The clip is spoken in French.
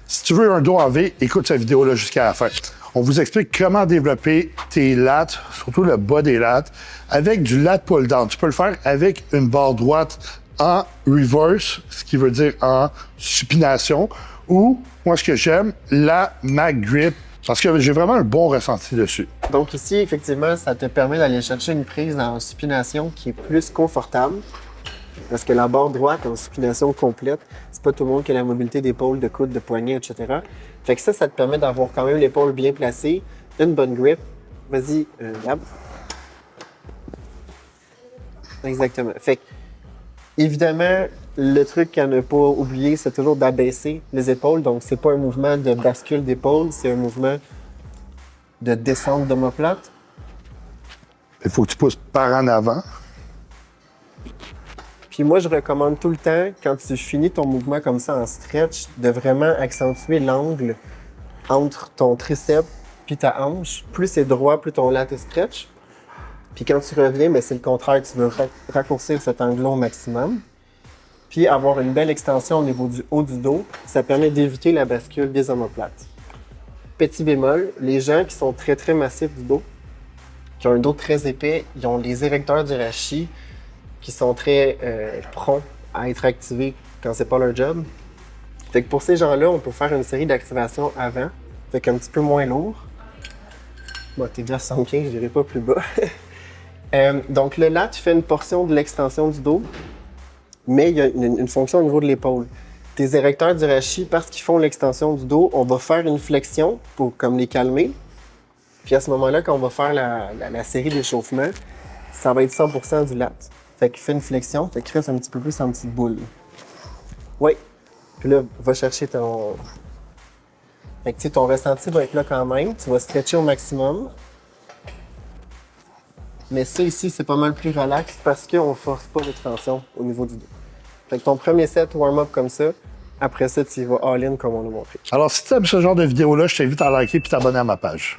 Si tu veux un dos en V, écoute cette vidéo-là jusqu'à la fin. On vous explique comment développer tes lattes, surtout le bas des lattes, avec du lat pull-down. Tu peux le faire avec une barre droite en reverse, ce qui veut dire en supination, ou, moi, ce que j'aime, la Mac Grip, parce que j'ai vraiment un bon ressenti dessus. Donc ici, effectivement, ça te permet d'aller chercher une prise en supination qui est plus confortable. Parce que la barre droite en supination complète, c'est pas tout le monde qui a la mobilité d'épaule, de coude, de poignet, etc. Fait que ça te permet d'avoir quand même l'épaule bien placée, une bonne grip. Vas-y, Gab. Exactement. Fait que, évidemment, le truc à ne pas oublier, c'est toujours d'abaisser les épaules. Donc, c'est pas un mouvement de bascule d'épaule, c'est un mouvement de descente d'omoplate. Il faut que tu pousses par en avant. Puis moi, je recommande tout le temps, quand tu finis ton mouvement comme ça en stretch, de vraiment accentuer l'angle entre ton triceps puis ta hanche. Plus c'est droit, plus ton lat est stretch. Puis quand tu reviens, ben c'est le contraire, tu veux raccourcir cet angle-là au maximum. Puis avoir une belle extension au niveau du haut du dos, ça permet d'éviter la bascule des omoplates. Petit bémol, les gens qui sont très très massifs du dos, qui ont un dos très épais, ils ont les érecteurs du rachis qui sont très prompts à être activés quand c'est pas leur job. Fait que pour ces gens-là, on peut faire une série d'activations avant, fait qu'un petit peu moins lourd. Bon, t'es déjà à 115, je dirais pas plus bas. Donc le lat, tu fais une portion de l'extension du dos, mais il y a une fonction au niveau de l'épaule. Tes érecteurs du rachis, parce qu'ils font l'extension du dos, on va faire une flexion pour comme les calmer. Puis à ce moment-là, quand on va faire la série d'échauffement, ça va être 100% du lat. Fait que fais une flexion, fait que reste un petit peu plus en petite boule. Oui. Puis là, va chercher ton... Fait que tu sais, ton ressenti va être là quand même. Tu vas stretcher au maximum. Mais ça ici, c'est pas mal plus relax parce qu'on force pas l'extension au niveau du dos. Fait que ton premier set warm-up comme ça, après ça, tu y vas all-in comme on l'a montré. Alors, si tu aimes ce genre de vidéo-là, je t'invite à liker et t'abonner à ma page.